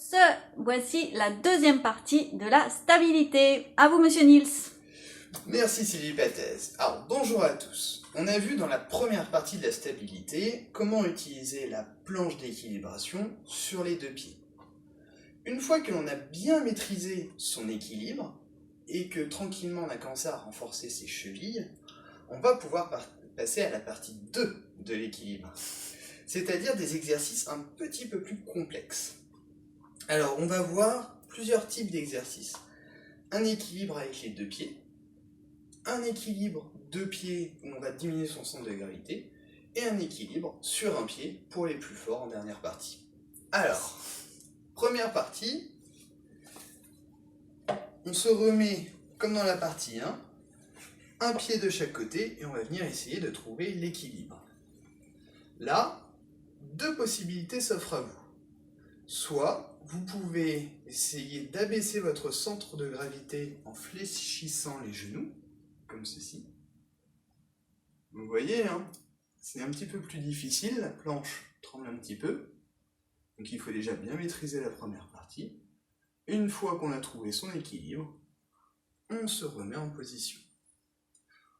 tous, voici la deuxième partie de la stabilité. À vous monsieur Niels. Merci Sylvie Pathès. Alors bonjour à tous. On a vu dans la première partie de la stabilité comment utiliser la planche d'équilibration sur les deux pieds. Une fois que l'on a bien maîtrisé son équilibre et que tranquillement on a commencé à renforcer ses chevilles, on va pouvoir passer à la partie 2 de l'équilibre, c'est-à-dire des exercices un petit peu plus complexes. Alors on va voir plusieurs types d'exercices. Un équilibre avec les deux pieds, un équilibre deux pieds où on va diminuer son centre de gravité, et un équilibre sur un pied pour les plus forts en dernière partie. Alors, première partie, on se remet comme dans la partie 1, un pied de chaque côté, et on va venir essayer de trouver l'équilibre. Là, deux possibilités s'offrent à vous. Soit vous pouvez essayer d'abaisser votre centre de gravité en fléchissant les genoux, comme ceci. Vous voyez, hein, c'est un petit peu plus difficile, la planche tremble un petit peu. Donc il faut déjà bien maîtriser la première partie. Une fois qu'on a trouvé son équilibre, on se remet en position.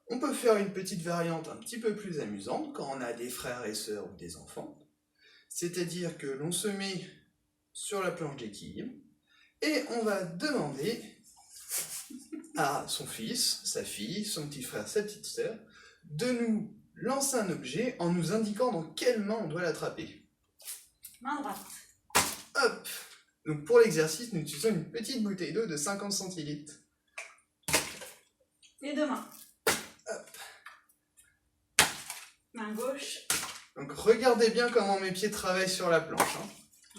On peut faire une petite variante un petit peu plus amusante quand on a des frères et sœurs ou des enfants. C'est-à-dire que l'on se met sur la planche d'équilibre et on va demander à son fils, sa fille, son petit frère, sa petite sœur, de nous lancer un objet en nous indiquant dans quelle main on doit l'attraper. Main droite. Hop! Donc pour l'exercice, nous utilisons une petite bouteille d'eau de 50 centilitres. Les deux mains. Hop. Main gauche. Donc regardez bien comment mes pieds travaillent sur la planche. Hein.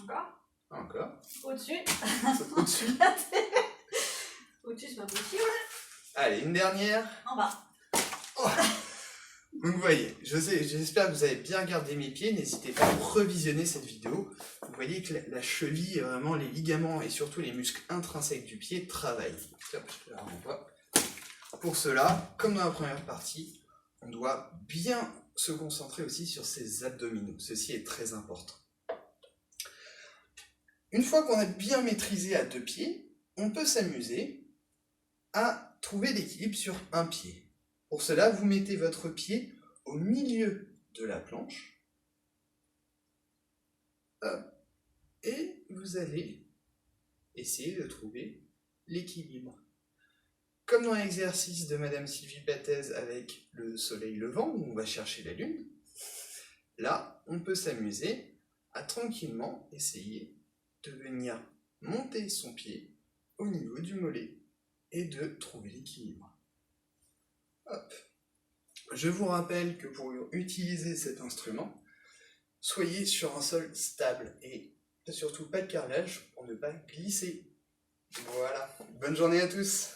Encore. Encore. Au-dessus. Au-dessus. Au-dessus, c'est pas possible. Allez, une dernière. En bas. Oh. Donc vous voyez, j'espère que vous avez bien regardé mes pieds, n'hésitez pas à revisionner cette vidéo. Vous voyez que la cheville, vraiment les ligaments et surtout les muscles intrinsèques du pied travaillent. Hop, je te la renvoie. Pour cela, comme dans la première partie, on doit bien se concentrer aussi sur ses abdominaux. Ceci est très important. Une fois qu'on a bien maîtrisé à deux pieds, on peut s'amuser à trouver l'équilibre sur un pied. Pour cela, vous mettez votre pied au milieu de la planche. Et vous allez essayer de trouver l'équilibre. Comme dans l'exercice de Madame Sylvie Pathès avec le soleil levant, où on va chercher la lune, là, on peut s'amuser à tranquillement essayer de venir monter son pied au niveau du mollet et de trouver l'équilibre. Hop. Je vous rappelle que pour utiliser cet instrument, soyez sur un sol stable et surtout pas de carrelage pour ne pas glisser. Voilà, bonne journée à tous!